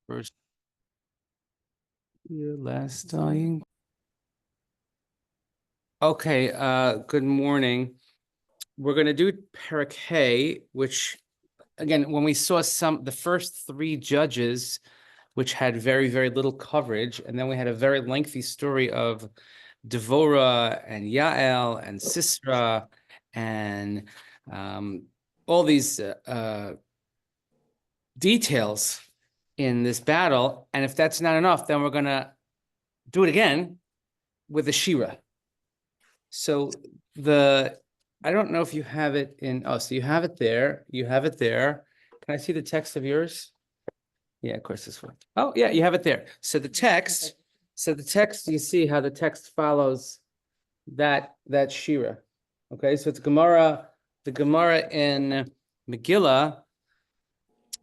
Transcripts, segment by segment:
First, your last dying. Okay, good morning. We're gonna do Perek, which again, when we saw the first three judges, which had very, very little coverage, and then we had a very lengthy story of Devorah and Yael and Sisera and all these details in this battle. And if that's not enough, then we're gonna do it again with the Shirah. So I don't know if you have it in, so you have it there. You have it there. Can I see the text of yours? Yeah, of course, this one. Oh, yeah, you have it there. So the text, you see how the text follows that Shirah. Okay, so it's Gemara, the Gemara in Megillah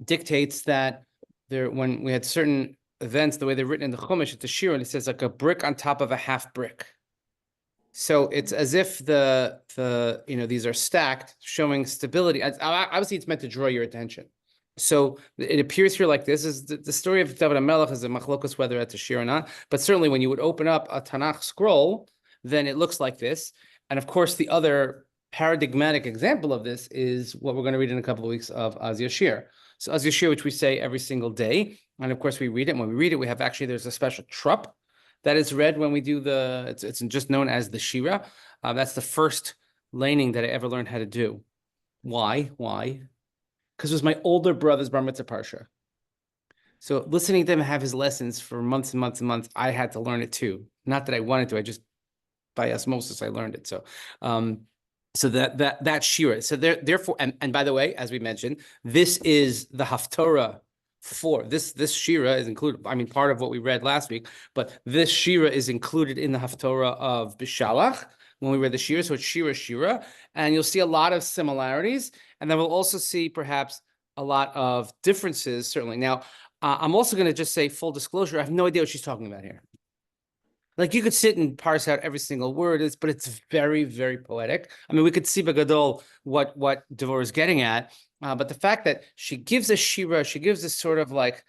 dictates that when we had certain events, the way they're written in the Chumash, it's a Shirah, and it says like a brick on top of a half brick. So it's as if these are stacked, showing stability. Obviously, it's meant to draw your attention. So it appears here like this is the story of David HaMelech is a machlokas whether it's a shir or not. But certainly, when you would open up a Tanakh scroll, then it looks like this. And of course, the other paradigmatic example of this is what we're going to read in a couple of weeks of Az Yashir. So Az Yashir, which we say every single day, and of course we read it. And when we read it, we have there's a special trup that is read when we do it's just known as the Shirah. That's the first laning that I ever learned how to do. Why? Because it was my older brother's bar mitzvah parsha. So listening to him have his lessons for months and months and months, I had to learn it too. Not that I wanted to, I just by osmosis I learned it. So that Shirah. So therefore, and by the way, as we mentioned, this is the Haftorah for this Shirah is included. I mean, part of what we read last week, but this Shirah is included in the Haftorah of Bishalach when we read the Shirah. So it's Shirah, and you'll see a lot of similarities, and then we'll also see perhaps a lot of differences. Certainly. Now, I'm also going to just say full disclosure. I have no idea what she's talking about here. Like you could sit and parse out every single word, but it's very, very poetic. I mean, we could see Bagadol what Devorah is getting at, but the fact that she gives a Shirah, she gives this sort of like,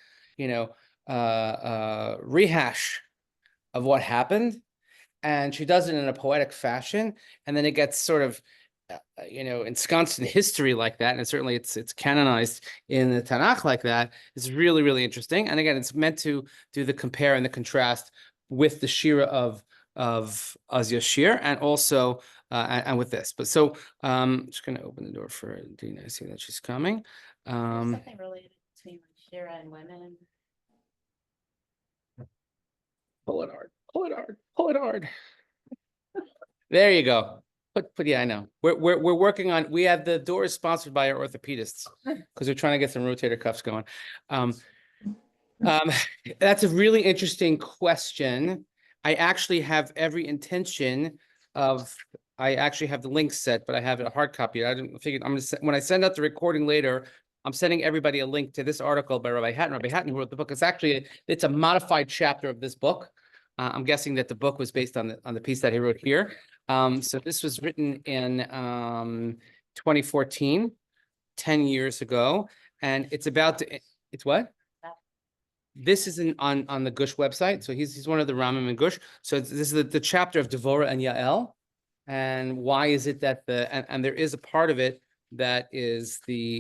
rehash of what happened, and she does it in a poetic fashion, and then it gets sort of, ensconced in history like that, and certainly it's canonized in the Tanakh like that. It's really, really interesting, and again, it's meant to do the compare and the contrast with the Shirah of Az Yashir and also and with this. But so I'm just going to open the door for Dina. I see that she's coming. Something related between Shirah and women. Pull it hard. There you go. But yeah, I know. We're working on. We have the door is sponsored by our orthopedists because we're trying to get some rotator cuffs going. That's a really interesting question. I actually have every intention I actually have the link set, but I have a hard copy. I didn't figure when I send out the recording later, I'm sending everybody a link to this article by Rabbi Hatton. Rabbi Hatton, who wrote the book. It's a modified chapter of this book. I'm guessing that the book was based on the piece that he wrote here. So this was written in 2014, 10 years ago, and it's what? This is on the Gush website. So he's one of the Ramim in Gush. So this is the chapter of Devorah and Yael. And why is it that and there is a part of it that is we'll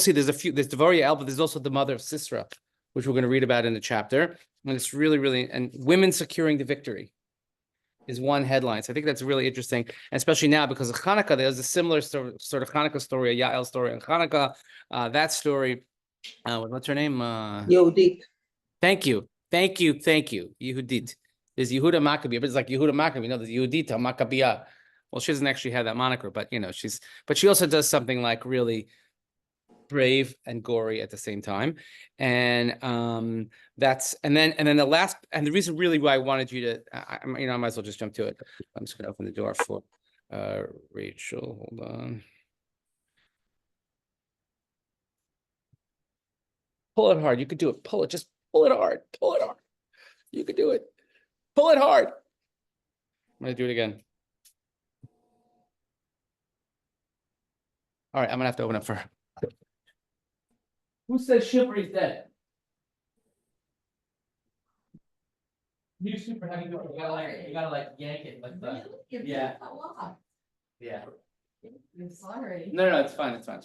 see there's Devorah Yael, but there's also the mother of Sisera, which we're going to read about in the chapter. And it's really, really, and women securing the victory is one headline. So I think that's really interesting, and especially now because of Hanukkah, there's a similar sort of Hanukkah story, a Yael story in Hanukkah. That story. What's her name? Yehudit. Thank you. Yehudit. There's Yehuda Maccabee, but it's like Yehuda Maccabee. There's Yehudita Maccabiah. Well, she doesn't actually have that moniker, but she also does something like really brave and gory at the same time. And and then the last, and the reason really why I wanted you to, I might as well just jump to it. I'm just going to open the door for Rachel. Hold on. Pull it hard. You could do it. Pull it. Just pull it hard. You could do it. Pull it hard. I'm going to do it again. All right. I'm going to have to open up for her. Who says chivalry is dead? You're super heavy. You gotta like yank it like that. Yeah. Yeah. I'm sorry. No, it's fine. It's fine.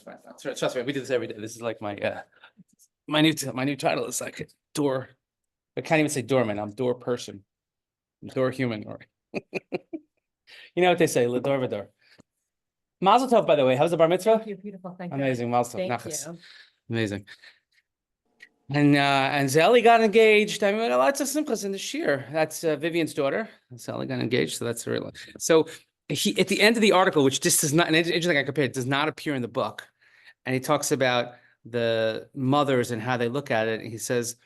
Trust me, we do this every day. This is like my new title is like door. I can't even say doorman. I'm door person. I'm door human. Or you know what they say, l'dor v'dor. Mazel tov, by the way. How's the bar mitzvah? You're beautiful. Thank you. Amazing. Mazel tov. Thank Nachas. you. Amazing. And Zelly got engaged. I mean, lots of simchas in the Shiur. That's Vivian's daughter. Zelly got engaged, so that's really. So he at the end of the article, which just does not, and interesting I compared, it does not appear in the book, and he talks about the mothers and how they look at it. And he says,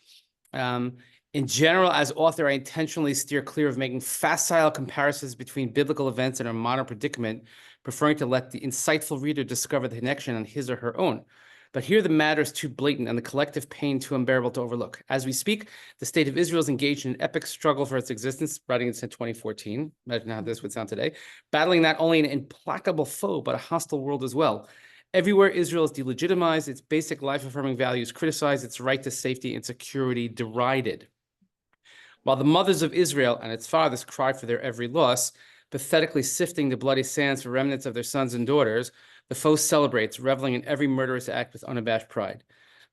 in general, as author, I intentionally steer clear of making facile comparisons between biblical events and our modern predicament, preferring to let the insightful reader discover the connection on his or her own. But here the matter is too blatant and the collective pain too unbearable to overlook. As we speak, the state of Israel is engaged in an epic struggle for its existence, writing it in 2014. Imagine how this would sound today. Battling not only an implacable foe, but a hostile world as well. Everywhere Israel is delegitimized, its basic life-affirming values criticized, its right to safety and security derided. While the mothers of Israel and its fathers cry for their every loss, pathetically sifting the bloody sands for remnants of their sons and daughters, the foe celebrates, reveling in every murderous act with unabashed pride.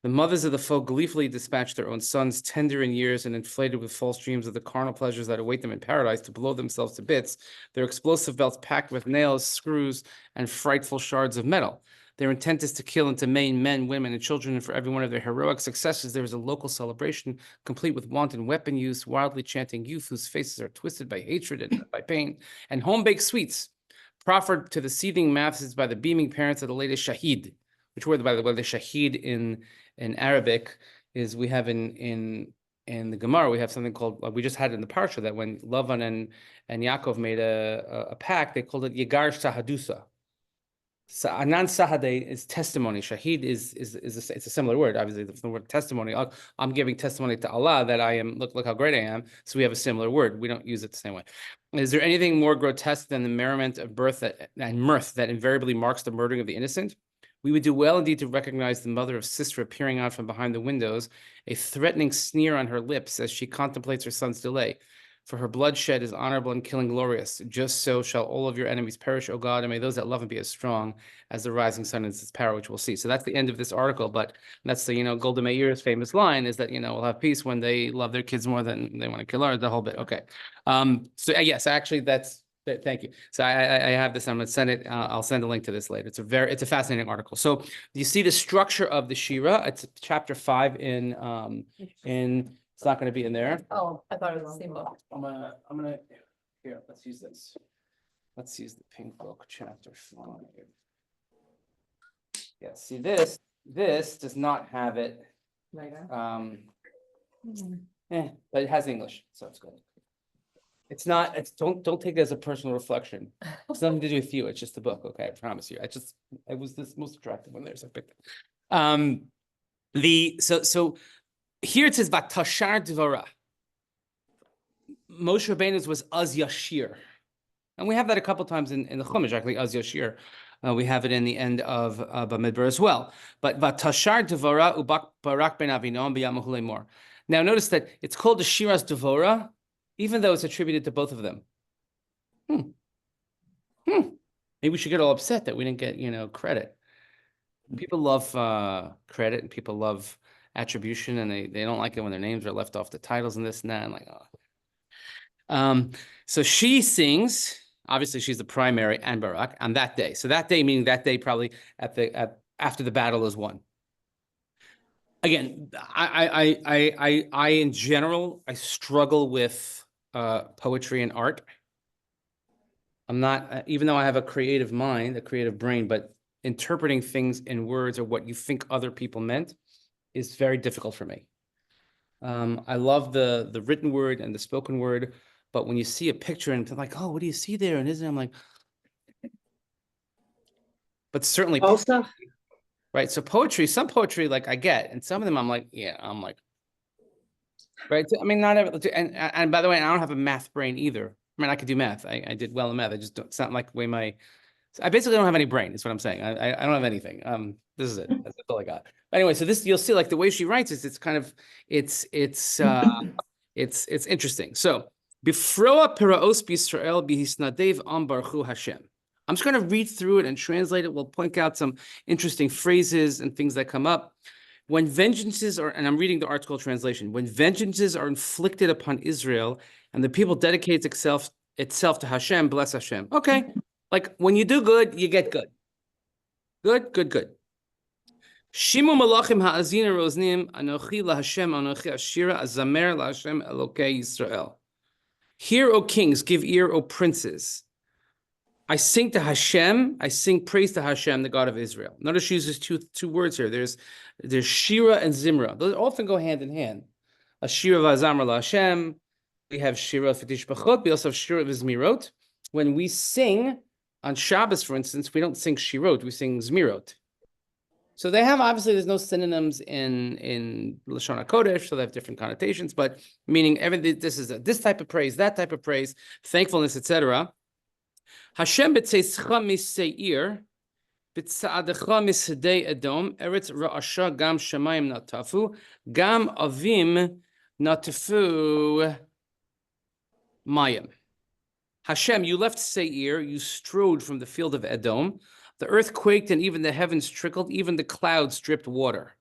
The mothers of the foe gleefully dispatch their own sons, tender in years and inflated with false dreams of the carnal pleasures that await them in paradise, to blow themselves to bits, their explosive belts packed with nails, screws, and frightful shards of metal. Their intent is to kill and to maim men, women, and children, and for every one of their heroic successes, there is a local celebration, complete with wanton weapon use, wildly chanting youth whose faces are twisted by hatred and by pain, and home-baked sweets, proffered to the seething masses by the beaming parents of the latest shahid, which word, by the way, the shahid in Arabic is, we have in the Gemara, we have something called, we just had it in the Parsha, that when Lavan and Yaakov made a pact, they called it Yegar Shahadusa. So Anan Sahade is testimony. Shahid is it's a similar word, obviously, the word testimony. I'm giving testimony to Allah that I am, look how great I am. So we have a similar word. We don't use it the same way. Is there anything more grotesque than the merriment of birth and mirth that invariably marks the murdering of the innocent? We would do well indeed to recognize the mother of Sisera peering out from behind the windows, a threatening sneer on her lips as she contemplates her son's delay. For her bloodshed is honorable and killing glorious. Just so shall all of your enemies perish, O God, and may those that love him be as strong as the rising sun in its power, which we'll see. So that's the end of this article, but that's the, Golda Meir's famous line is that, we'll have peace when they love their kids more than they want to kill ours, the whole bit. Okay. So yes, actually thank you. So I have this, I'm going to send it. I'll send a link to this later. It's a fascinating article. So you see the structure of the Shirah. It's chapter 5 it's not going to be in there. Oh, I thought it was the same book. I'm gonna here. Let's use this. Let's use the pink book, chapter 5. Yeah. See this. This does not have it. Later. But it has English, so it's good. It's not. Don't take it as a personal reflection. It's nothing to do with you. It's just the book. Okay, I promise you. It was this most attractive one there, so I picked it. So. Here it says Vatashar Devorah. Moshe Rabbeinu's was Az Yashir. And we have that a couple times in the Chumash, actually, Az Yashir. We have it in the end of Bamidbar as well. But Vatashar Devorah Ubak Barak Ben Avinom B'Yamahu Lemor. Now notice that it's called the Shirah's Devorah, even though it's attributed to both of them. Maybe we should get all upset that we didn't get, credit. People love credit and people love attribution, and they don't like it when their names are left off the titles and this and that. And like, so she sings. Obviously, she's the primary and Barak on that day. So that day, meaning that day, probably after the battle is won. Again, I in general, I struggle with poetry and art. I'm not, even though I have a creative mind, a creative brain, but interpreting things in words or what you think other people meant is very difficult for me. I love the written word and the spoken word, but when you see a picture and like, oh, what do you see there? And isn't I'm like, but certainly, Also, right? So poetry, some poetry, like I get, and some of them I'm like, right? I mean, not every, and by the way, I don't have a math brain either. I mean, I could do math. I did well in math. I just don't, it's not like the way I basically don't have any brain, is what I'm saying. I don't have anything. This is it. That's all I got. Anyway, so this, you'll see, like the way she writes is, it's kind of, it's interesting. So Bifroa piraos b'Yisrael bihisnadev am baruchu Hashem. I'm just going to read through it and translate it. We'll point out some interesting phrases and things that come up. When vengeances are, and I'm reading the article translation, when vengeances are inflicted upon Israel and the people dedicate itself to Hashem, bless Hashem. Okay, like when you do good, you get good. Good, good, good. Shimu malachim ha'azina roznim anochi laHashem anochi ashira azamer laHashem Elokei Yisrael. Hear, O kings, give ear, O princes. I sing to Hashem, I sing praise to Hashem, the God of Israel. Notice she uses two words here. There's Shirah and Zimra. Those often go hand in hand. A Shirah v'azamar laHashem. We have Shirah v'tishbachot. We also have Shirah v'zmirot. When we sing on Shabbos, for instance, we don't sing Shirot, we sing Zmirot. So they have, obviously, there's no synonyms in Lashon HaKodesh, so they have different connotations, but meaning everything, this is this type of praise, that type of praise, thankfulness, etc. Hashem b'tzeischa miseir, b'tzaadecha misedei Edom, eretz ra'asha gam shamayim natafu, gam avim natafu mayim. Hashem, you left Seir, you strode from the field of Edom. The earth quaked and even the heavens trickled, even the clouds dripped water.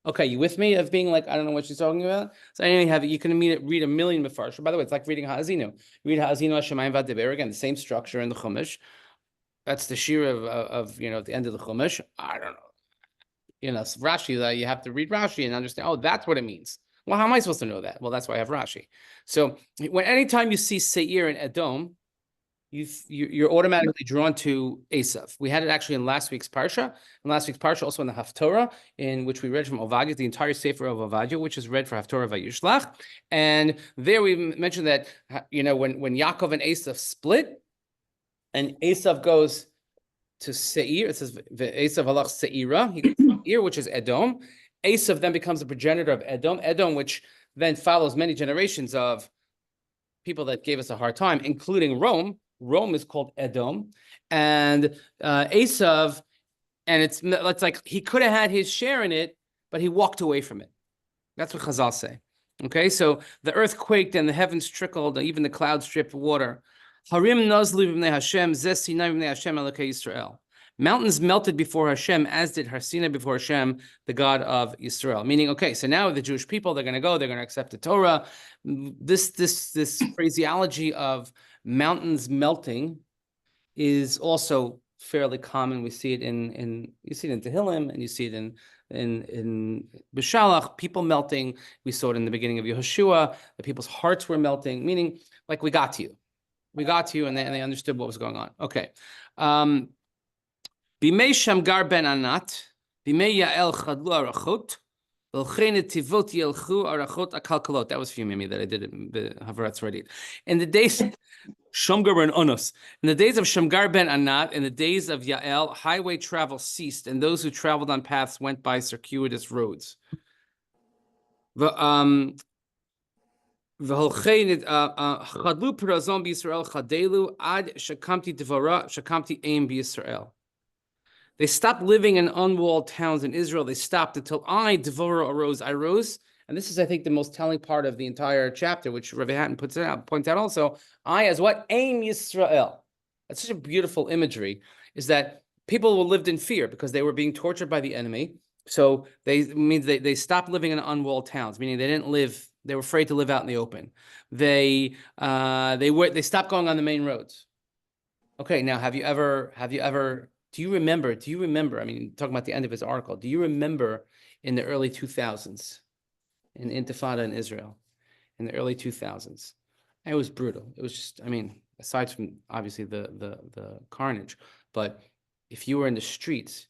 Okay, you with me? Of being like, I don't know what she's talking about. So anyway, you can read a million mefarshim. By the way, it's like reading Ha'azinu. Read Ha'azinu Hashemayim V'Devorah, again, the same structure in the Chumash. That's the Shirah of at the end of the Chumash. I don't know. Rashi, you have to read Rashi and understand, oh, that's what it means. Well, how am I supposed to know that? Well, that's why I have Rashi. So anytime you see Seir and Edom, you're automatically drawn to Esav. We had it actually in last week's Parsha. In last week's Parsha, also in the Haftorah, in which we read from Ovadia, the entire Sefer of Ovadia, which is read for Haftorah Vayishlach. And there we mentioned that, when Yaakov and Esav split, and Esav goes to Seir, it says, Esav halach Seira, he goes to Seir, which is Edom. Esav then becomes the progenitor of Edom, which then follows many generations of people that gave us a hard time, including Rome. Rome is called Edom, and Esav, and it's like he could have had his share in it, but he walked away from it. That's what Chazal say. Okay, so the earth quaked and the heavens trickled, and even the clouds dripped water. Harim nazlu v'nei Hashem, zeh Sinai v'nei Hashem Elokei Yisrael. Mountains melted before Hashem, as did Har Sinai before Hashem, the God of Israel. Meaning, okay, so now the Jewish people, they're going to go, they're going to accept the Torah. This phraseology of mountains melting is also fairly common. We see it in Tehillim, and you see it in B'Shalach, people melting. We saw it in the beginning of Yehoshua. The people's hearts were melting, meaning like we got to you, and they understood what was going on. Okay. Bimei Shamgar ben Anat, Bimei Yael chadlu arachot, v'olchei netivot yelchu arachot akalkalot. That was for you, Mimi, that I did it in Havaratz Radit. In the days Shamgar ben Anas, in the days of Shamgar ben Anat, in the days of Yael, highway travel ceased, and those who traveled on paths went by circuitous roads. Chadlu perazon b'Yisrael chadelu ad shakamti Devorah shakamti aim b'Yisrael. They stopped living in unwalled towns in Israel. They stopped until I, Devorah, arose. I rose. And this is, I think, the most telling part of the entire chapter, which Rabbi Hatton points out also. I, as what? Aim Yisrael. That's such a beautiful imagery, is that people lived in fear because they were being tortured by the enemy. So they stopped living in unwalled towns, meaning they were afraid to live out in the open. They stopped going on the main roads. Okay, now have you ever do you remember, I mean, talking about the end of his article, do you remember in the early 2000s, in Intifada in Israel, in the early 2000s? It was brutal. It was just, I mean, aside from obviously the carnage, but if you were in the streets,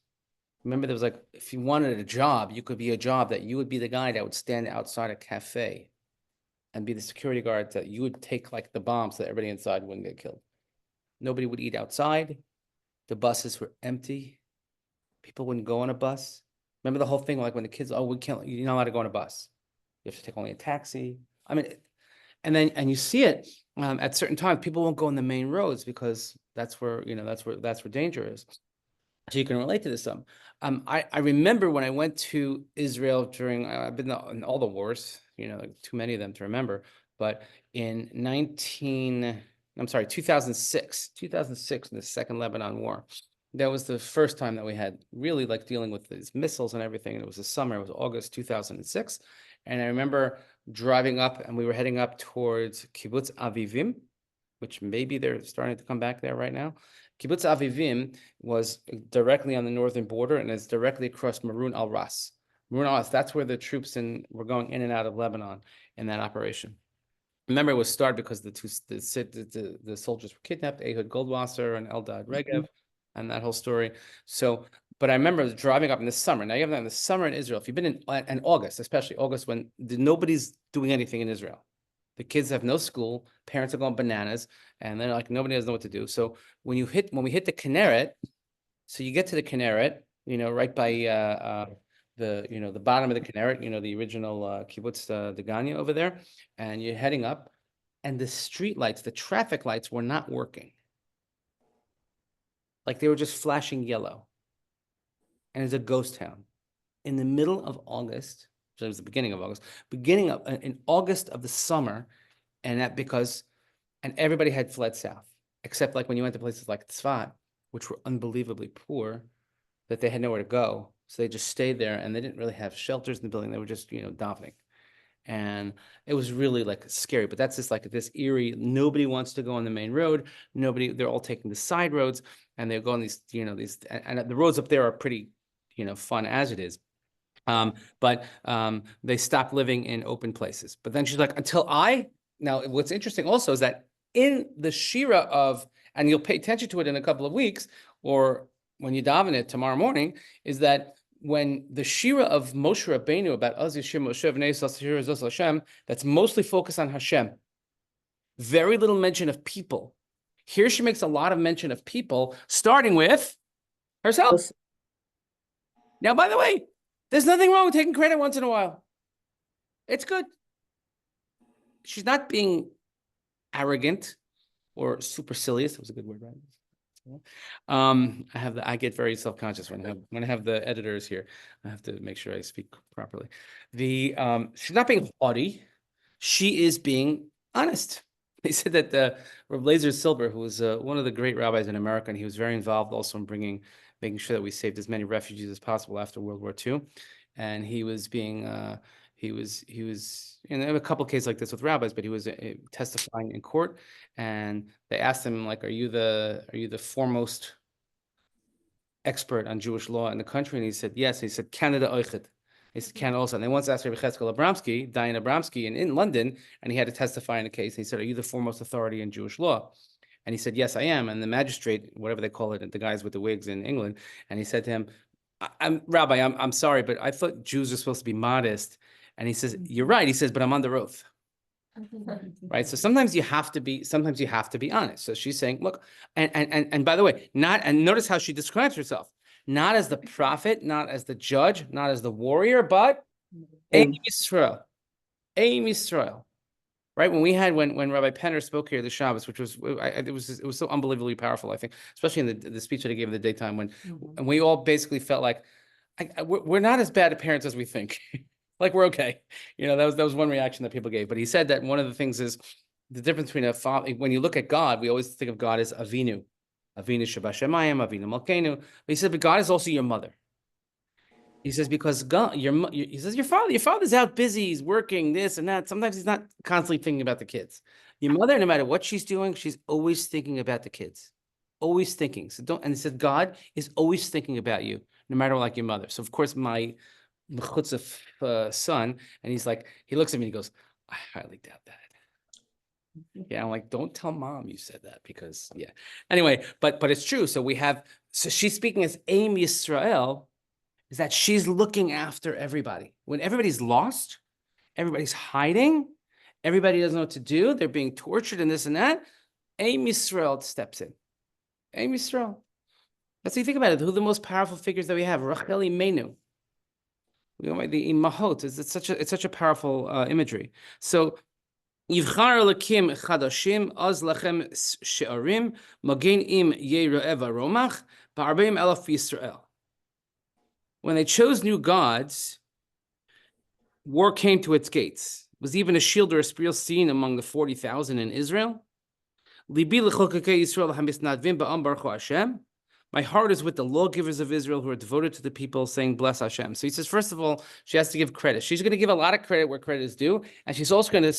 remember there was like, if you wanted a job, you could be a job that you would be the guy that would stand outside a cafe and be the security guard that you would take like the bombs so that everybody inside wouldn't get killed. Nobody would eat outside. The buses were empty. People wouldn't go on a bus. Remember the whole thing, like when the kids, you're not allowed to go on a bus. You have to take only a taxi. I mean, and you see it at certain times. People won't go on the main roads because that's where danger is. So you can relate to this some. I remember when I went to Israel during, I've been in all the wars, like too many of them to remember. but in 2006, in the Second Lebanon War, that was the first time that we had really like dealing with these missiles and everything. And it was the summer, it was August 2006. And I remember driving up and we were heading up towards Kibbutz Avivim, which maybe they're starting to come back there right now. Kibbutz Avivim was directly on the northern border and it's directly across Marun al-Ras. Marun al-Ras, that's where the troops were going in and out of Lebanon in that operation. Remember, it was started because the soldiers were kidnapped, Ehud Goldwasser and Eldad Regev, and that whole story. So, but I remember driving up in the summer. Now you have that in the summer in Israel. If you've been in August, especially August, when nobody's doing anything in Israel, the kids have no school, parents are going bananas, and they're like nobody doesn't know what to do. So when we hit the Kinneret, so you get to the Kinneret, right by the bottom of the Kinneret, the original kibbutz Degania over there, and you're heading up, and the street lights, the traffic lights were not working. Like they were just flashing yellow. And it's a ghost town. In the middle of August, so it was the beginning of August, in August of the summer, and everybody had fled south, except like when you went to places like Tzfat, which were unbelievably poor, that they had nowhere to go. So they just stayed there and they didn't really have shelters in the building. They were just, davening. And it was really like scary, but that's just like this eerie, nobody wants to go on the main road. They're all taking the side roads and they're going and the roads up there are pretty, fun as it is. But they stopped living in open places. But then she's like, now what's interesting also is that in the Shirah and you'll pay attention to it in a couple of weeks, or when you daven it tomorrow morning, is that when the Shirah of Moshe Rabbeinu about Az Yishim Moshe V'nei Yisrael Shirah Zos Hashem, that's mostly focused on Hashem. Very little mention of people. Here she makes a lot of mention of people, starting with herself. Now, by the way, there's nothing wrong with taking credit once in a while. It's good. She's not being arrogant or supercilious. That was a good word, right? I get very self-conscious when I have the editors here. I have to make sure I speak properly. She's not being haughty. She is being honest. They said that Rav Lazer Silber, who was one of the great rabbis in America, and he was very involved also in making sure that we saved as many refugees as possible after World War II. And he was being, he was, and there were a couple of cases like this with rabbis, but he was testifying in court, and they asked him, like, are you the foremost expert on Jewish law in the country? And he said, yes. He said, Canada Oichet. He said, Canada also. And they once asked Rabbi Cheskel Abramsky, Dayan Abramsky, in London, and he had to testify in a case. And he said, are you the foremost authority in Jewish law? And he said, yes, I am. And the magistrate, whatever they call it, the guys with the wigs in England, and he said to him, Rabbi, I'm sorry, but I thought Jews are supposed to be modest. And he says, you're right. He says, but I'm under oath. Right. So sometimes you have to be honest. So she's saying, look, and by the way, notice how she describes herself, not as the prophet, not as the judge, not as the warrior, but Aim Yisrael. Right. When Rabbi Penner spoke here the Shabbos, which was it was so unbelievably powerful, I think, especially in the speech that he gave in the daytime and we all basically felt like we're not as bad at parents as we think. Like we're okay. That was one reaction that people gave. But he said that one of the things is the difference between a father. When you look at God, we always think of God as Avinu Shabashemayim, Avinu Malkeinu. But he said, but God is also your mother. He says, because God, he says, your father's out busy, he's working this and that. Sometimes he's not constantly thinking about the kids. Your mother, no matter what she's doing, she's always thinking about the kids. Always thinking. And he said, God is always thinking about you, no matter like your mother. So of course, my Mechutzef son, and he looks at me and he goes, I highly doubt that. Yeah, I'm like, don't tell mom you said that because Anyway, but it's true. So she's speaking as Aim Yisrael, is that she's looking after everybody. When everybody's lost, everybody's hiding, everybody doesn't know what to do, they're being tortured and this and that, Aim Yisrael steps in. Aim Yisrael. Let's see, think about it. Who are the most powerful figures that we have? Rachel Imenu. The imahot, it's such a powerful imagery. So Yivchar Lakim Chadashim Az Lachem She'arim Magen Im Yere'eva Romach Ba'arbeim Elaf Yisrael. When they chose new gods, war came to its gates. was even a shield or a spear seen among the 40,000 in Israel? My heart is with the lawgivers of Israel who are devoted to the people, saying, bless Hashem. So he says, first of all, she has to give credit. She's going to give a lot of credit where credit is due, and she's also going to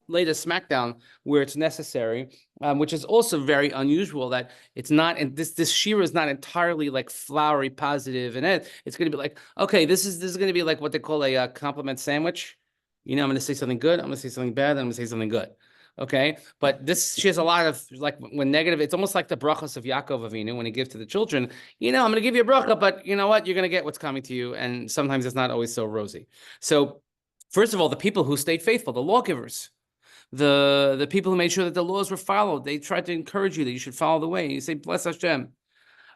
lay the smackdown where it's necessary, which is also very unusual that it's not, and this Shirah is not entirely like flowery, positive, and it's going to be like, okay, this is going to be like what they call a compliment sandwich. I'm going to say something good, I'm going to say something bad, I'm going to say something good. Okay, but she has a lot of, like, when negative, it's almost like the brachas of Yaakov Avinu when he gives to the children. I'm going to give you a bracha, but you know what? You're going to get what's coming to you, and sometimes it's not always so rosy. So, first of all, the people who stayed faithful, the lawgivers, the people who made sure that the laws were followed, they tried to encourage you that you should follow the way. You say, bless Hashem.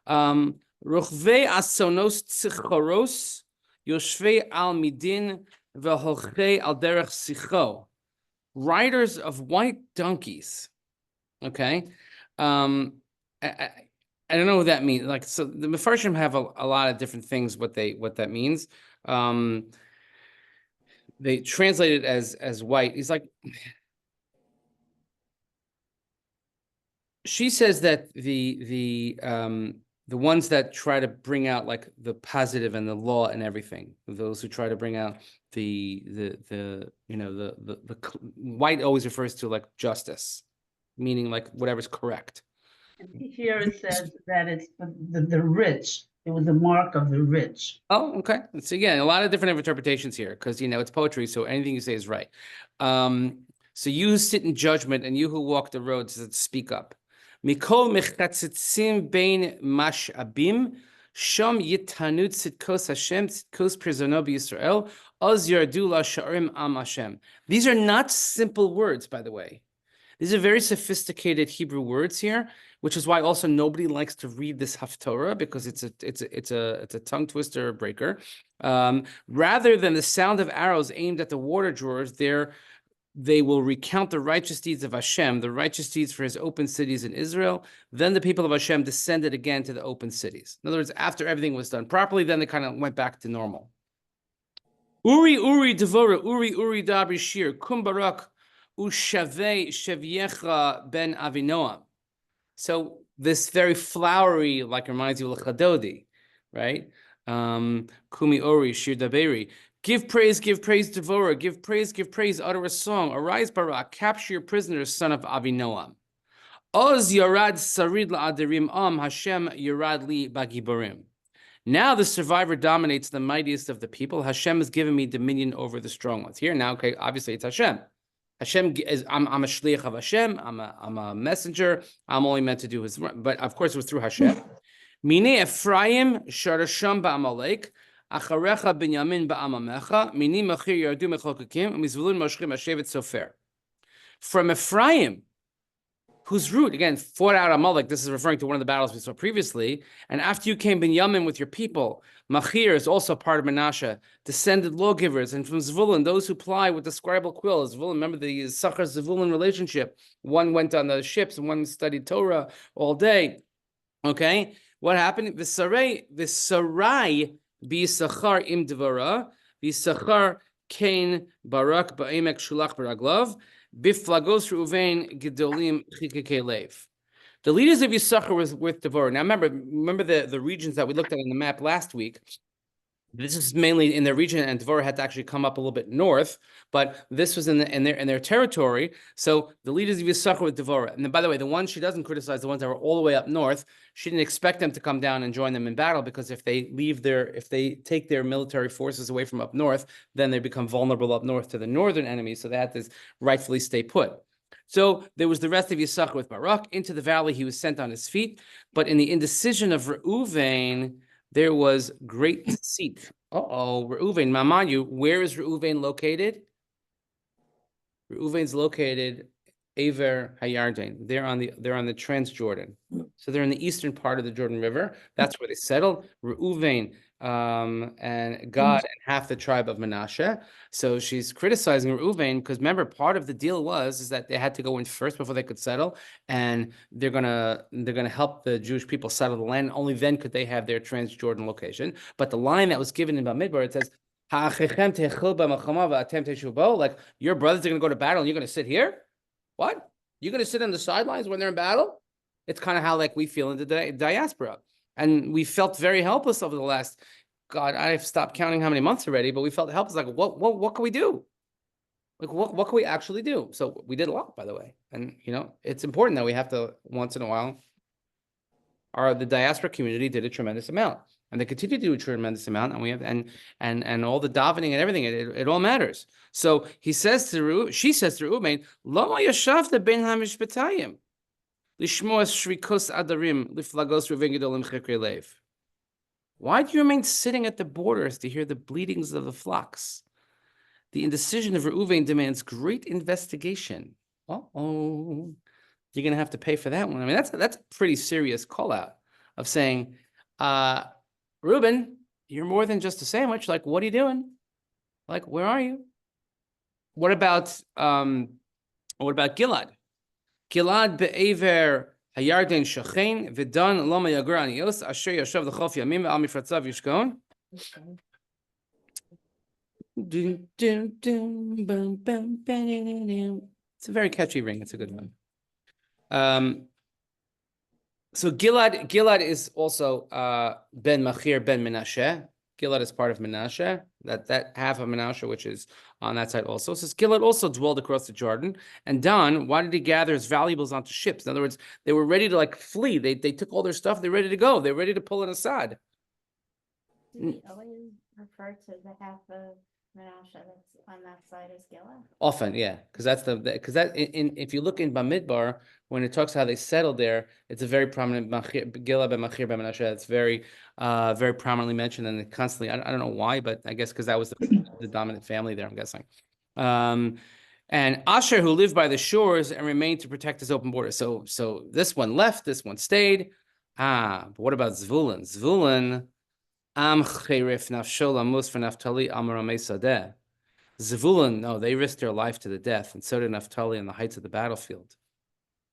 Ruchvei asonos tzichoros, yoshvei al midin, v'holchei al derech sicho. Riders of white donkeys. Okay. I don't know what that means. Like, so the Mefarshim have a lot of different things, what that means. They translate it as white. He's like, she says that the ones that try to bring out like the positive and the law and everything, those who try to bring out the white always refers to like justice, meaning like whatever's correct. Here it says that it's the rich. It was a mark of the rich. Oh, okay. So again, a lot of different interpretations here because it's poetry, so anything you say is right. So you who sit in judgment and you who walk the roads, speak up. Mikol mechatzitzim bein mash'abim, sham yitanut tzidkos Hashem, tzidkos prizono b'Yisrael, oz yardu la sha'arim am Hashem. These are not simple words, by the way. These are very sophisticated Hebrew words here, which is why also nobody likes to read this Haftorah because it's a tongue twister breaker. Rather than the sound of arrows aimed at the water drawers, they will recount the righteous deeds of Hashem, the righteous deeds for his open cities in Israel. Then the people of Hashem descended again to the open cities. In other words, after everything was done properly, then they kind of went back to normal. Uri, Devorah, Uri, Dabri, Shir, Kumbarak, Ushavei, Shevyecha ben Avinoam. So this very flowery, like reminds you of Chadodi, right? Kumi Ori, Shiur Dec. Give praise, Devorah. Give praise, utter a song. Arise, Barak, capture your prisoners, son of Avinoam. Oz yarad sarid la'adirim Hashem yarad li bagiborim. Now the survivor dominates the mightiest of the people. Hashem has given me dominion over the strong ones. Here now, okay, obviously it's Hashem. Hashem is, I'm a shliach of Hashem. I'm a messenger. I'm only meant to do his, but of course it was through Hashem. Mine Ephraim sharasham ba'amalek. Acharecha binyamin ba'amamecha. Mini machir yardu mechokakim. Mizvulun moshchim hashevet sofer. From Ephraim, whose root, again, fought out Amalek. This is referring to one of the battles we saw previously. And after you came Binyamin with your people, Machir is also part of Menashe, descended lawgivers, and from Zvulun, those who ply with the scribal quill. Zvulun, remember the Sachar-Zvulun relationship. One went on the ships, and one studied Torah all day. Okay, what happened? V'sarai b'Yisachar im Devorah, v'Yisachar kain barak ba'emek shulach baraglav, biflagos Reuven gedolim chikekei lev. The leaders of Yisachar was with Devorah. Now remember the regions that we looked at on the map last week. This is mainly in their region, and Devorah had to actually come up a little bit north, but this was in their territory. So the leaders of Yisachar with Devorah. And then, by the way, the ones she doesn't criticize, the ones that were all the way up north, she didn't expect them to come down and join them in battle, because if they take their military forces away from up north, then they become vulnerable up north to the northern enemies. So they had to rightfully stay put. So there was the rest of Yisachar with Barak. Into the valley he was sent on his feet, but in the indecision of Reuven, there was great deceit. Reuven, Mamanu, where is Reuven located? Reuven's located Aver Hayarden. They're on the Transjordan. So they're in the eastern part of the Jordan River. That's where they settled. Reuven and God and half the tribe of Menashe. So she's criticizing Reuven because remember, part of the deal is that they had to go in first before they could settle, and they're gonna help the Jewish people settle the land. Only then could they have their Transjordan location. But the line that was given in Bamidbar, it says, Like your brothers are going to go to battle and you're going to sit here? What? You're going to sit on the sidelines when they're in battle? It's kind of how like we feel in the diaspora. And we felt very helpless over the last, God, I've stopped counting how many months already, but we felt helpless. Like, what can we do? Like, what can we actually do? So we did a lot, by the way. And, it's important that we have to, once in a while, the diaspora community did a tremendous amount. And they continue to do a tremendous amount. And we have, and all the davening and everything, it all matters. So she says to Reuben, Lama yashavta ben hamishpetayim. Why do you remain sitting at the borders to hear the bleatings of the flocks? The indecision of Reuven demands great investigation. Uh-oh. You're going to have to pay for that one. I mean, that's a pretty serious call out of saying, Reuben, you're more than just a sandwich. Like, what are you doing? Like, where are you? What about Gilad? Gilad be'ever hayarden shachein v'dan loma yagur anios asher yashav l'chof yamim al mifratzav yishkon. It's a very catchy ring. It's a good one. So Gilad is also ben Machir ben Menashe. Gilad is part of Menashe, that half of Menashe, which is on that side also. So Gilad also dwelled across the Jordan. And Dan, why did he gather his valuables onto ships? In other words, they were ready to like flee. They took all their stuff. They're ready to go. They're ready to pull an Assad. Do we always refer to the half of Menashe that's on that side as Gilad? Often, yeah, because if you look in Bamidbar, when it talks how they settled there, it's a very prominent Gilad ben Machir ben Menashe. It's very prominently mentioned, and it constantly. I don't know why, but I guess because that was the dominant family there. I'm guessing. And Asher, who lived by the shores and remained to protect his open border. So this one left, this one stayed. But what about Zvulun? Zvulun, Am Cherif Nafshol Amos for Naphtali Amar Sadeh. Zvulun, no, they risked their life to the death, and so did Naphtali on the heights of the battlefield.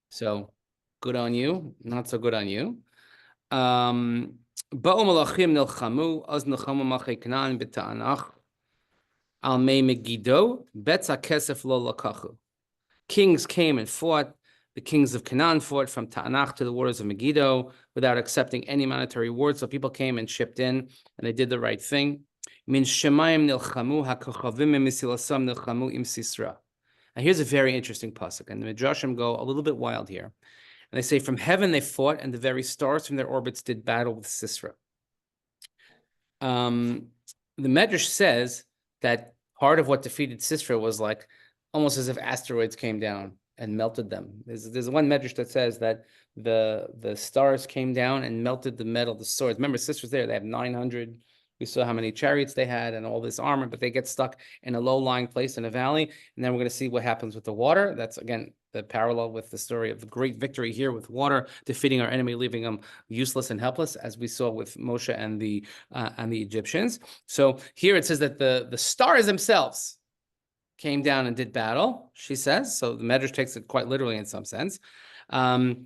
So, good on you, not so good on you. Ba'u malachim nilchamu, az nilchamu machei Canaan b'ta'anach, al mei Megiddo, betz ha'kesef lo lakachu. Kings came and fought. The kings of Canaan fought from Ta'anach to the waters of Megiddo without accepting any monetary reward. So people came and chipped in, and they did the right thing. Min shemayim nilchamu hakochavim misilasam nilchamu im Sisra. Now here's a very interesting pasuk, and the Midrashim go a little bit wild here. And they say, from heaven they fought, and the very stars from their orbits did battle with Sisra. The Medrash says that part of what defeated Sisra was like almost as if asteroids came down and melted them. There's one Medrash that says that the stars came down and melted the metal, the swords. Remember, Sisra's there. They have 900. We saw how many chariots they had and all this armor, but they get stuck in a low-lying place in a valley. And then we're going to see what happens with the water. That's, again, the parallel with the story of the great victory here with water, defeating our enemy, leaving them useless and helpless, as we saw with Moshe and the Egyptians. So here it says that the stars themselves came down and did battle, she says. So the Medrash takes it quite literally in some sense. Nachal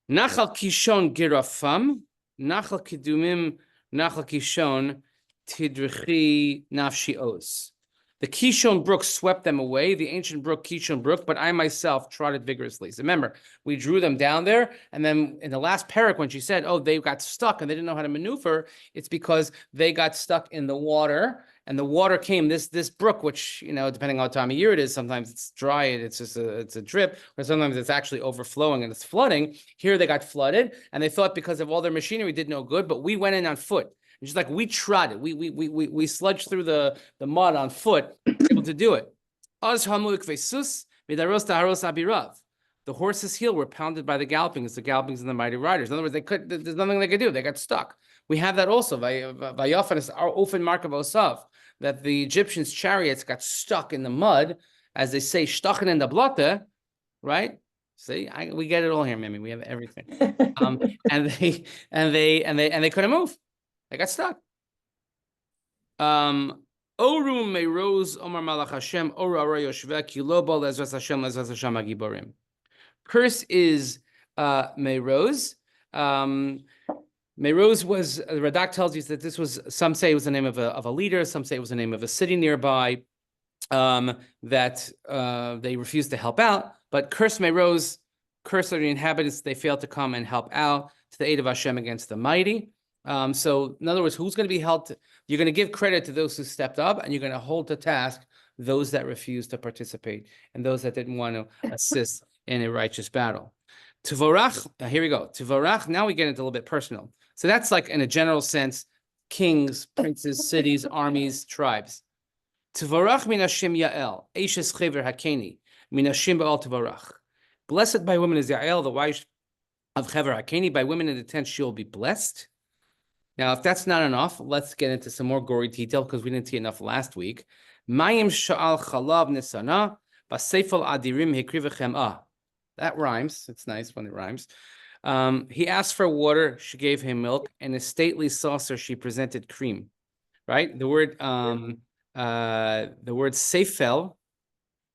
Kishon girafam, Nachal Kidumim, Nachal Kishon tidrichi nafshi oz. The Kishon brook swept them away, the ancient brook, Kishon brook, but I myself trotted vigorously. So remember, we drew them down there, and then in the last Perek, when she said, oh, they got stuck and they didn't know how to maneuver, it's because they got stuck in the water, and the water came, this brook, which, depending on what time of year it is, sometimes it's dry, it's just it's a drip, or sometimes it's actually overflowing and it's flooding. Here they got flooded, and they thought because of all their machinery did no good, but we went in on foot. It's just like we trotted, we sludged through the mud on foot, able to do it. The horses' heel were pounded by the gallopings of the mighty riders. In other words, there's nothing they could do. They got stuck. We have that also. Vayofanis, our often mark of Osav, that the Egyptians' chariots got stuck in the mud, as they say, shtachen in the blotte, right? See, we get it all here, Mimi. We have everything. And they couldn't move. They got stuck. Oru Meiroz Omar Malach Hashem Oru Ara Yoshveh Kilobo Lezras Hashem Lezras Hashem Agiborim. Curse is Meiroz. Meroz was, the Radak tells you that this was, some say it was the name of a leader, some say it was the name of a city nearby, that they refused to help out, but curse Meroz, curse are the inhabitants, they failed to come and help out to the aid of Hashem against the mighty. So in other words, who's going to be held? You're going to give credit to those who stepped up, and you're going to hold to task those that refused to participate and those that didn't want to assist in a righteous battle. Devorah, here we go. Devorah, now we get into a little bit personal. So that's like in a general sense, kings, princes, cities, armies, tribes. Devorah min Hashem Yael, Eishes Chever Hakeni, min Hashem Baal Devorah. Blessed by women is Yael, the wife of Chever Hakeni. By women in the tent she will be blessed. Now, if that's not enough, let's get into some more gory detail because we didn't see enough last week. Mayim sha'al chalav nisana, basefal adirim hekrivechem ah. That rhymes. It's nice when it rhymes. He asked for water. She gave him milk. In a stately saucer, she presented cream. Right? The word seifel.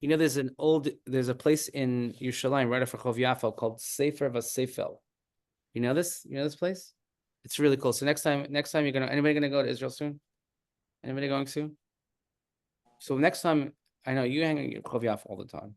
You know, there's a place in Yerushalayim right off of Rehov Yafo called Sefer Vaseifel. You know this? You know this place? It's really cool. So next time anybody gonna go to Israel soon? Anybody going soon? So next time, I know you hang on Rehov Yafo all the time.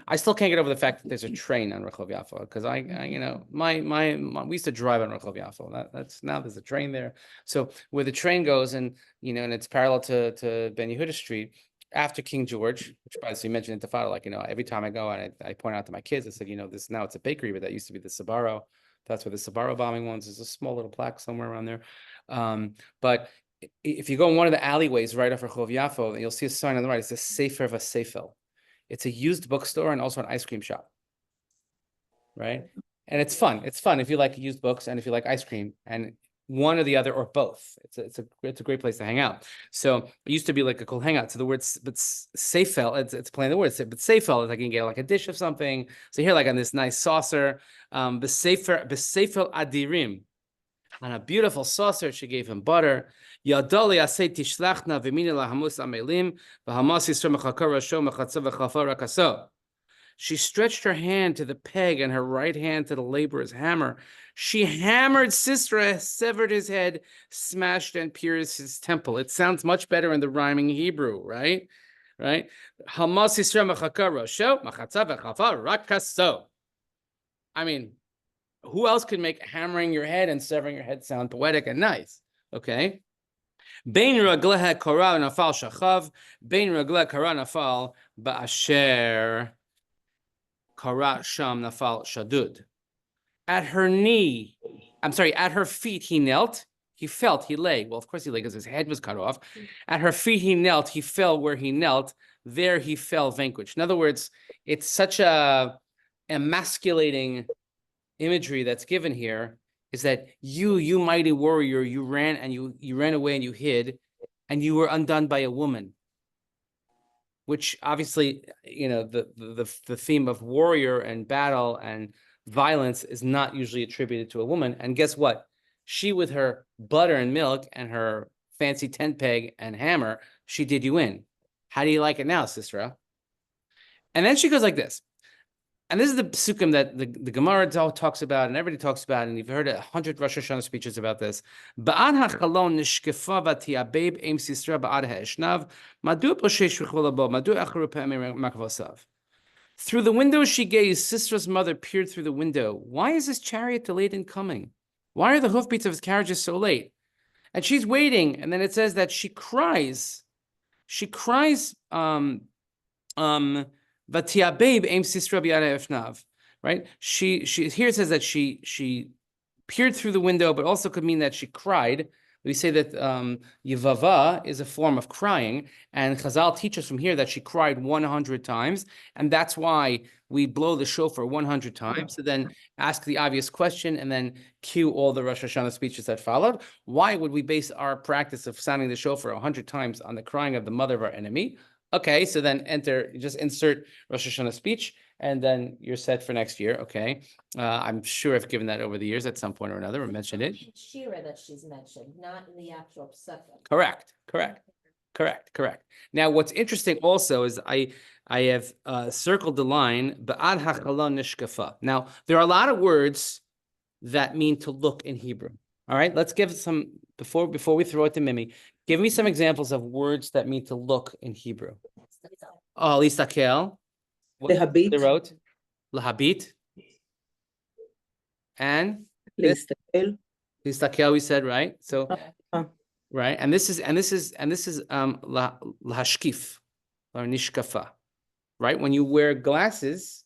I still can't get over the fact that there's a train on Rehov Yafo because I you know, my we used to drive on Rehov Yafo. That's now there's a train there. So where the train goes, and you know, and it's parallel to Ben Yehuda Street after King George, which by the way, you mentioned Intifada, like, you know, every time I go and I point out to my kids, I said, you know, this now it's a bakery, but that used to be the Sbarro. That's where the Sbarro bombing was. There's a small little plaque somewhere around there. But if you go in one of the alleyways right off Rehov Yafo, you'll see a sign on the right. It says Sefer Vaseifel. It's a used bookstore and also an ice cream shop. Right? And it's fun. It's fun if you like used books and if you like ice cream, and one or the other or both. It's a great place to hang out. So it used to be like a cool hangout. So the word, but seifel, it's playing the words. But seifel is like you can get like a dish of something. So here, like on this nice saucer, beseifel adirim, on a beautiful saucer, she gave him butter. Yadali asay tishlachna v'mini lahamus amelim v'hamas yisro mechakar rasho mechatzav v'chafar rakaso. She stretched her hand to the peg and her right hand to the laborer's hammer. She hammered Sisera, severed his head, smashed and pierced his temple. It sounds much better in the rhyming Hebrew, right? Right? Hamas Sisera mechakar rasho mechatzav v'chafar rakaso. I mean, who else could make hammering your head and severing your head sound poetic and nice? Okay. Bein ragleha kora nafal shachav, bein ragleha kora nafal ba'asher kara sham nafal shadud. At her feet he knelt. He felt, he lay. Well, of course he lay because his head was cut off. At her feet he knelt. He fell where he knelt. There he fell vanquished. In other words, it's such a emasculating imagery that's given here, is that you mighty warrior, you ran and you ran away and you hid, and you were undone by a woman. Which obviously, you know, the theme of warrior and battle and violence is not usually attributed to a woman. And guess what? She, with her butter and milk and her fancy tent peg and hammer, she did you in. How do you like it now, Sisera? And then she goes like this. And this is the psukim that the Gemara talks about, and everybody talks about, and you've heard 100 Rosh Hashanah speeches about this. Ba'ad ha'chalon nishkefa v'ti'abeb eim Sisera ba'ad ha'eshnav, madu poshesh v'cholabo, madu acharu pe'emei makvasav. Through the window she gazed, Sisera's mother peered through the window. Why is his chariot delayed in coming? Why are the hoofbeats of his carriages so late? And she's waiting, and then it says that she cries. She cries, Vatiabeb aim Sisera b'yad ha'efnav, right? She here it says that she peered through the window, but also could mean that she cried. We say that Yevava is a form of crying, and Chazal teaches from here that she cried 100 times, and that's why we blow the shofar 100 times, so then ask the obvious question, and then cue all the Rosh Hashanah speeches that followed. Why would we base our practice of sounding the shofar 100 times on the crying of the mother of our enemy? Okay, so then just insert Rosh Hashanah speech, and then you're set for next year. Okay, I'm sure I've given that over the years at some point or another, or mentioned it. Shirah that she's mentioned, not in the actual psukim. Correct. Now, what's interesting also is I have circled the line Ba'ad ha'chalon nishkafa. Now, there are a lot of words that mean to look in Hebrew. All right, let's give some, before we throw it to Mimi, give me some examples of words that mean to look in Hebrew. Oh, listakel. להביט. They wrote lahabit. And this להסתכל. listakel we said, right? So Uh, right, and this is lahashkif or nishkafa, right? When you wear glasses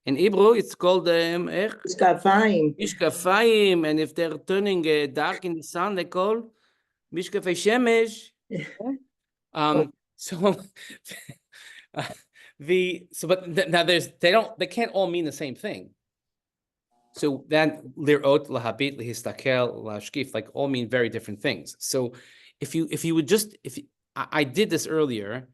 in Hebrew, it's called משקפיים. mishkafayim, and if they're turning dark in the sun, they call mishkafei shemesh. So now they can't all mean the same thing. So then lirot, lahabit, lihistakel, lahashkif, like all mean very different things. So if you would just, I did this earlier,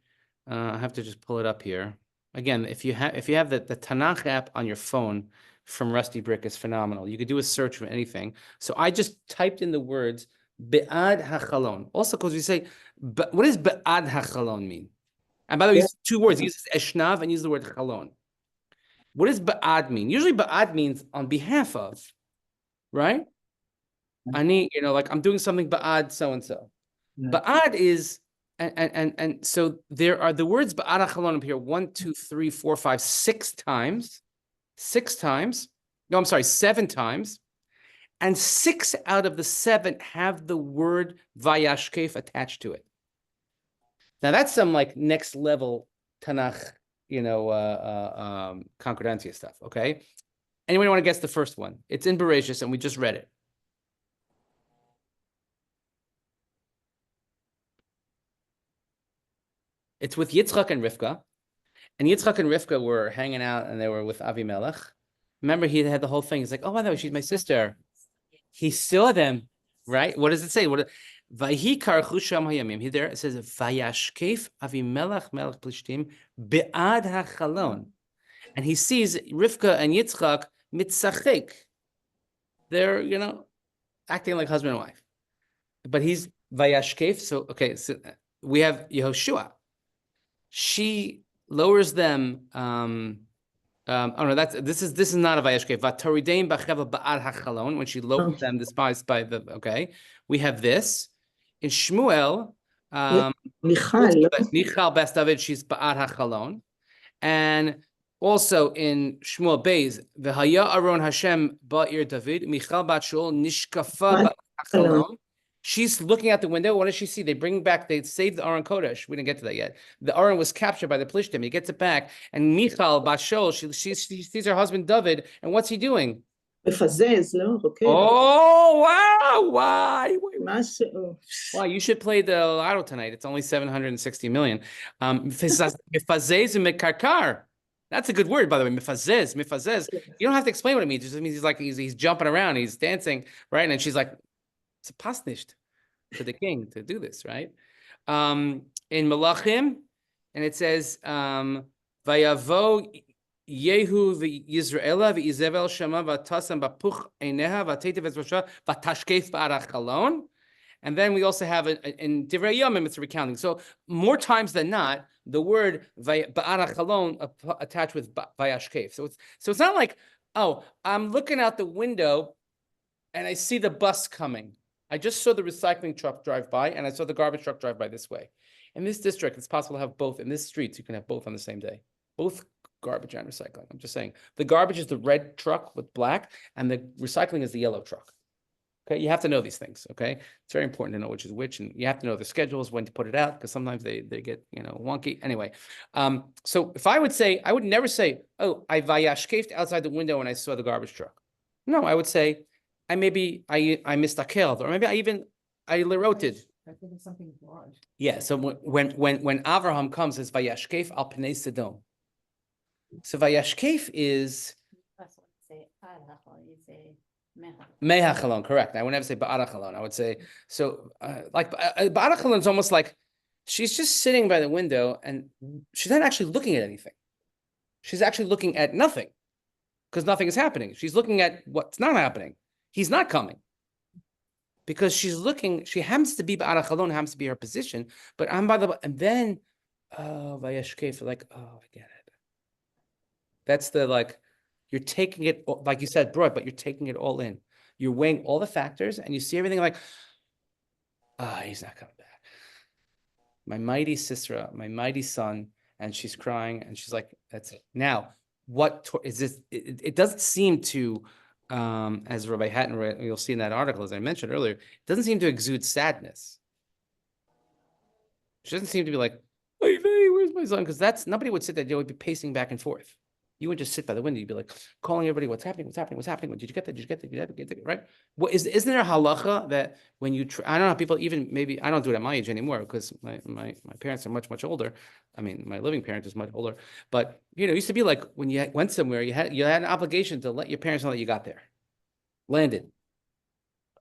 I have to just pull it up here. Again, if you have the Tanakh app on your phone from Rusty Brick, is phenomenal. You could do a search for anything. So I just typed in the words be'ad hachalon. Also, because we say, what does be'ad hachalon mean? And by the way, Yeah. two words. He uses eshnav and uses the word chalon. What does ba'ad mean? Usually ba'ad means on behalf of, right? Ani, like I'm doing something ba'ad so-and-so. Yeah. Ba'ad is, and so there are the words ba'ad hachalon appear 1, 2, 3, 4, 5, 6 times. 6 times. No, I'm sorry, 7 times. And 6 out of the 7 have the word vayashkef attached to it. Now that's some like next level Tanakh, concordancia stuff. Okay. Anyone want to guess the first one? It's in Bereshis and we just read it. It's with Yitzchak and Rivka. And Yitzchak and Rivka were hanging out and they were with Avimelech. Remember, he had the whole thing. He's like, oh, by the way, she's my sister. He saw them, right? What does it say? Vayhi karchu sham hayamim. There it says, Vayashkef Avimelech melech Plishtim be'ad hachalon. And he sees Rivka and Yitzchak mitzachek. They're, acting like husband and wife. But he's Vayashkef. So, okay, so we have Yehoshua. She lowers them. Oh no, this is not a Vayashkef. Vataridein b'cheva ba'ad hachalon, when she lowers them, despised by the. Okay, we have this in Shmuel. Michal best David, she's ba'ad hachalon, and also in Shmuel Beis, v'haya Aron Hashem ba'ir David, Michal bat Shaul nishkafa ba'ad hachalon. She's looking out the window. What does she see? They saved the Aron Kodesh. We didn't get to that yet. The Aron was captured by the Plishtim. He gets it back. And Michal Bashol, she sees her husband David. And what's he doing? מפזז, לא? רוקד. Oh, wow. Why? משהו. Wow, you should play the lotto tonight. It's only 760 million. Mefazez mekarkar. That's a good word, by the way. Mefazez. You don't have to explain what it means. It just means he's jumping around. He's dancing, right? And she's like, it's a pasnisht to the king to do this, right? In Malachim, and it says, Vayavo Yehu v'Yisraela v'Izevel Shema v'Tasam b'Puch Eineha v'Tetiv v'Zvasha v'Tashkef b'Arach Chalon. And then we also have in Devorah Yomim, it's a recounting. So more times than not, the word ba'arach chalon attached with vayashkef. So it's not like, oh, I'm looking out the window and I see the bus coming. I just saw the recycling truck drive by and I saw the garbage truck drive by this way. In this district, it's possible to have both. In this street, you can have both on the same day. Both garbage and recycling. I'm just saying. The garbage is the red truck with black and the recycling is the yellow truck. Okay, you have to know these things, okay? It's very important to know which is which, and you have to know the schedules, when to put it out, because sometimes they get, wonky. Anyway, so if I would say, I would never say, oh, I vayashkefed outside the window and I saw the garbage truck. No, I would say, I mistakeled, or maybe I liroted. I think it's something broad. Yeah, so when Avraham comes, it's vayashkef al pnei Sedom. So vayashkef is That's what you say, Adachal, you say Meha. Mehachalon, correct. I would never say ba'arachalon. I would say, so ba'arachalon is almost like she's just sitting by the window and she's not actually looking at anything. She's actually looking at nothing because nothing is happening. She's looking at what's not happening. He's not coming because she's looking, she happens to be ba'arachalon, happens to be her position, but I'm by the, and then, vayashkef, like, oh, I get it. That's the, like, you're taking it, like you said, broad, but you're taking it all in. you're weighing all the factors and you see everything like, he's not coming back. My mighty sister, my mighty son, and she's crying and she's like, that's it. Now, what is this? It doesn't seem to, as Rabbi Hatton, you'll see in that article, as I mentioned earlier, it doesn't seem to exude sadness. She doesn't seem to be like, hey, where's my son? Because that's, nobody would sit there, they would be pacing back and forth. You would just sit by the window, you'd be like calling everybody, what's happening, what's happening, what's happening? Did you get that? Did you get that? Did you get that? Right? What isn't there a halacha that when you, I don't know, people even, maybe, I don't do it at my age anymore because my parents are much, much older. I mean, my living parent is much older, but it used to be like when you went somewhere, you had an obligation to let your parents know that you got there, landed,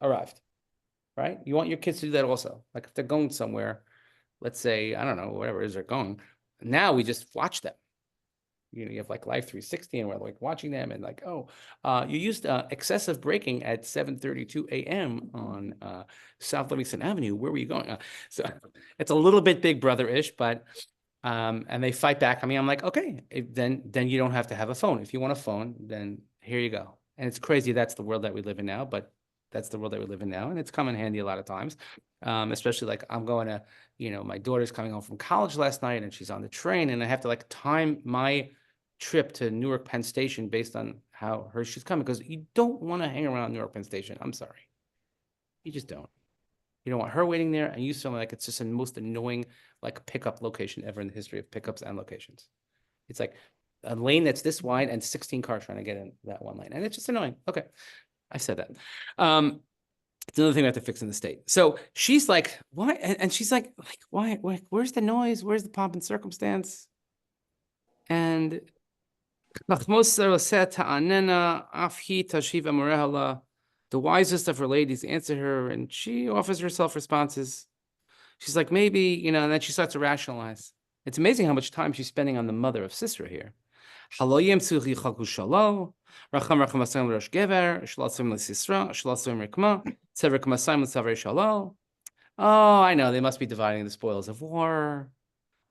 arrived, right? You want your kids to do that also. Like if they're going somewhere, let's say, I don't know, whatever it is they're going, now we just watch them. You have like Life 360 and we're like watching them and like, you used excessive braking at 7:32 a.m. on South Livingston Avenue. Where were you going? So it's a little bit Big Brother-ish, but and they fight back. I mean, I'm like, okay, then you don't have to have a phone. If you want a phone, then here you go. And it's crazy. That's the world that we live in now, but that's the world that we live in now. And it's come in handy a lot of times, especially like I'm going to, my daughter's coming home from college last night and she's on the train and I have to like time my trip to Newark Penn Station based on how she's coming, because you don't want to hang around Newark Penn Station. I'm sorry. You just don't. You don't want her waiting there, and you feel like it's just the most annoying like pickup location ever in the history of pickups and locations. It's like a lane that's this wide and 16 cars trying to get in that one lane. And it's just annoying. Okay. I said that. It's another thing we have to fix in the state. So she's like, why? And she's like, why? Where's the noise? Where's the pomp and circumstance? And the wisest of her ladies answer her, and she offers herself responses. She's like, maybe, and then she starts to rationalize. It's amazing how much time she's spending on the mother of Sisera here. Oh, I know, they must be dividing the spoils of war.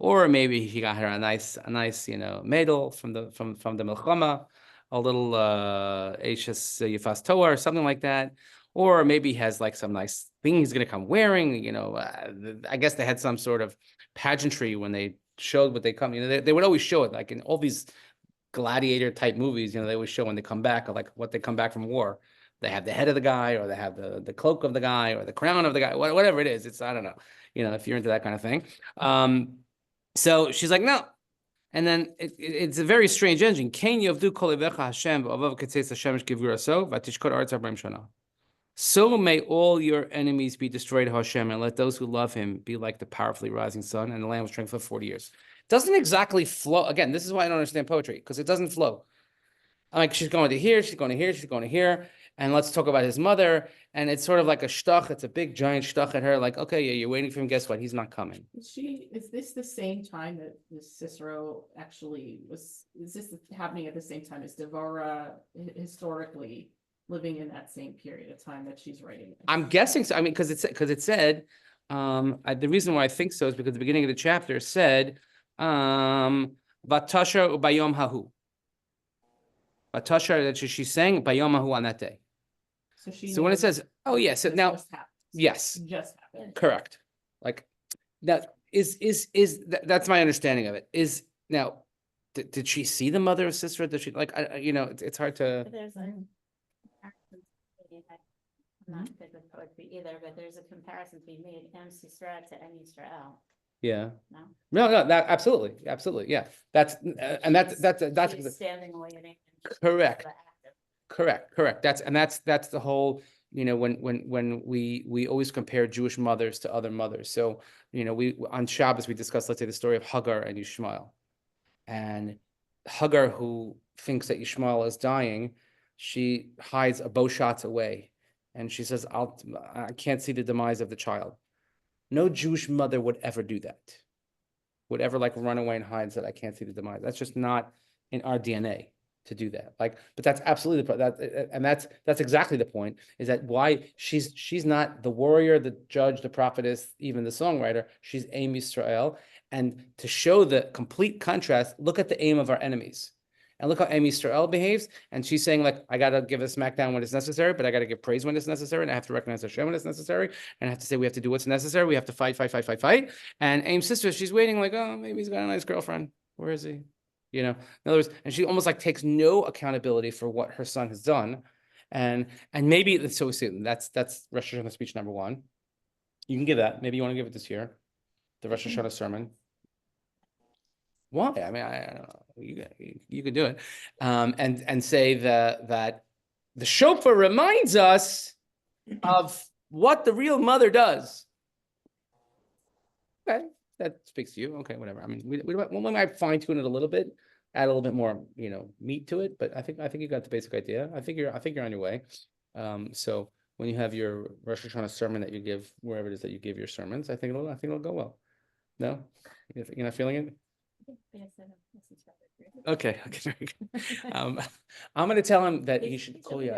Or maybe he got her a nice, medal from the Milchama, a little Ashes Yifas Toa or something like that. Or maybe he has like some nice thing he's going to come wearing. I guess they had some sort of pageantry when they showed what they come. They would always show it like in all these gladiator type movies. They always show when they come back, or like what they come back from war. They have the head of the guy, or they have the cloak of the guy, or the crown of the guy, whatever it is. It's, I don't know. If you're into that kind of thing. So she's like, no. And then it's a very strange engine. So may all your enemies be destroyed, Hashem, and let those who love him be like the powerfully rising sun. And the land was strength for 40 years. Doesn't exactly flow. Again, this is why I don't understand poetry, because it doesn't flow. Like she's going to here, she's going to here, she's going to here. And let's talk about his mother. And it's sort of like a shtach. It's a big giant shtach at her. Like, okay, yeah, you're waiting for him. Guess what? He's not coming. Is this the same time that this Cicero actually was? Is this happening at the same time as Devorah historically living in that same period of time that she's writing this? I'm guessing so. I mean, because it said, the reason why I think so is because the beginning of the chapter said, Batasha ubayom hahu. Batasha, that she's saying bayom hahu on that day. So when it says, oh yeah, so now, yes, just happened. Correct. Like that that's my understanding of it. Is now, did she see the mother of Sisera? Did she like? It's hard to. But there's a comparison to be made. I'm not good with poetry either, but there's a comparison to be made. Em Sisera to Em Yisrael. Yeah. No. No. That absolutely, yeah. That's and that's She's standing waiting. correct. Correct. That's the whole, when we always compare Jewish mothers to other mothers. So, we on Shabbos, we discussed, let's say, the story of Hagar and Yishmael. And Hagar, who thinks that Yishmael is dying, she hides a bow shots away. And she says, I can't see the demise of the child. No Jewish mother would ever do that. Would ever like run away and hide and said, I can't see the demise. That's just not in our DNA. To do that, but that's absolutely that's exactly the point. Is that why she's not the warrior, the judge, the prophetess, even the songwriter. She's Am Yisrael, and to show the complete contrast, look at the aim of our enemies. And look how Amy Stroell behaves. And she's saying like, I got to give a smackdown when it's necessary, but I got to give praise when it's necessary. And I have to recognize Hashem when it's necessary. And I have to say, we have to do what's necessary. We have to fight. And Amy's sister, she's waiting like, oh, maybe he's got a nice girlfriend. Where is he? You know, in other words, and she almost like takes no accountability for what her son has done. And maybe, so we see, that's Rosh Hashanah speech number 1. You can give that. Maybe you want to give it this year. The Rosh Hashanah sermon. Why? I mean, I don't know. You could do it, and say that the shofar reminds us of what the real mother does. Okay, that speaks to you. Okay, whatever. I mean, we might fine tune it a little bit, add a little bit more, meat to it. But I think you got the basic idea. I think you're on your way. So when you have your Rosh Hashanah sermon that you give wherever it is that you give your sermons, I think it'll go well. No, you're not feeling it. Okay, very good. I'm going to tell him that he should call you.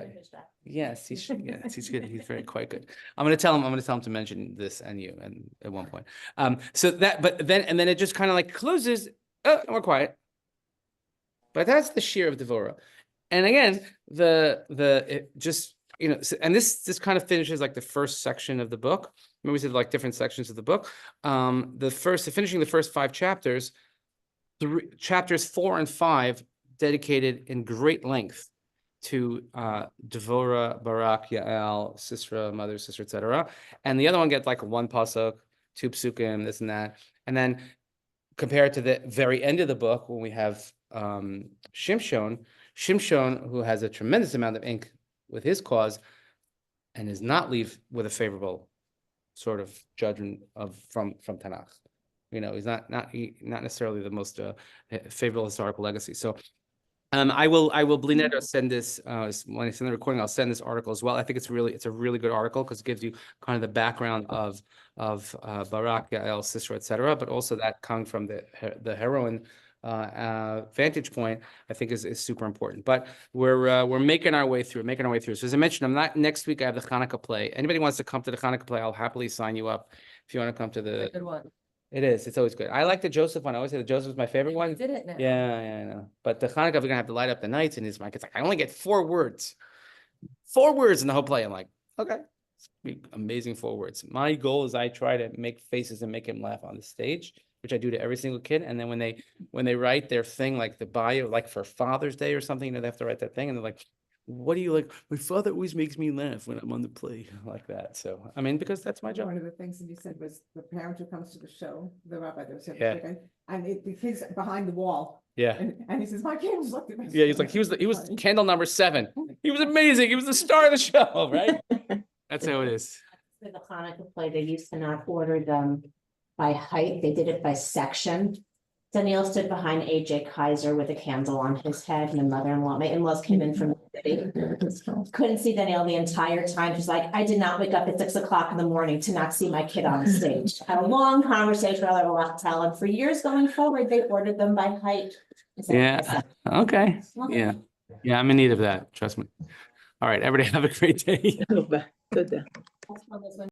Yes, he should. Yes, he's good. He's quite good. I'm going to tell him to mention this and you, and at one point. So that, but then it just kind of like closes. Oh, and we're quiet. But that's the Shiur of Devorah. And again, and this kind of finishes like the first section of the book. Remember we said like different sections of the book. Finishing the first 5 chapters. Chapters 4 and 5 dedicated in great length to Devorah, Barak, Yael, Sisera, mother, sister, etc. And the other one gets like 1 pasuk, 2 psukim, this and that. And then compared to the very end of the book, when we have Shimshon, who has a tremendous amount of ink with his cause, and does not leave with a favorable sort of judgment from Tanakh. He's not necessarily the most favorable historical legacy. So I will Blinetta send this when I send the recording. I'll send this article as well. I think it's a really good article because it gives you kind of the background of Barak, Yael, Sisera, etc. But also that coming from the heroine vantage point, I think is super important. But we're making our way through. So as I mentioned, next week I have the Hanukkah play. Anybody wants to come to the Hanukkah play, I'll happily sign you up if you want to come to the. Good one. It is. It's always good. I like the Joseph one. I always say the Joseph is my favorite one. Did it now. Yeah, I know. But the Hanukkah, we're gonna have to light up the nights, and his mic. It's like I only get 4 words. 4 words in the whole play. I'm like, okay, amazing 4 words. My goal is I try to make faces and make him laugh on the stage, which I do to every single kid. And then when they write their thing, like the bio, like for Father's Day or something, they have to write that thing, and they're like, what do you like? My father always makes me laugh when I'm on the play like that. So, I mean, because that's my job. One of the things that you said was the parent who comes to the show, the rabbi that was here, Yeah. and the kid's behind the wall. Yeah. And he says, my kid just looked at me. Yeah, he's like, he was candle number 7. He was amazing. He was the star of the show, right? That's how it is. With the Hanukkah play, they used to not order them by height, they did it by section. Danielle stood behind AJ Kaiser with a candle on his head, and my in-laws came in from the city. Couldn't see Danielle the entire time. She's like, I did not wake up at 6 o'clock in the morning to not see my kid on the stage. Had a long conversation, I have a lot to tell, and for years going forward, they ordered them by height. Yeah. Okay. Yeah. Yeah, I'm in need of that. Trust me. All right, everybody have a great day. תודה. That's one of those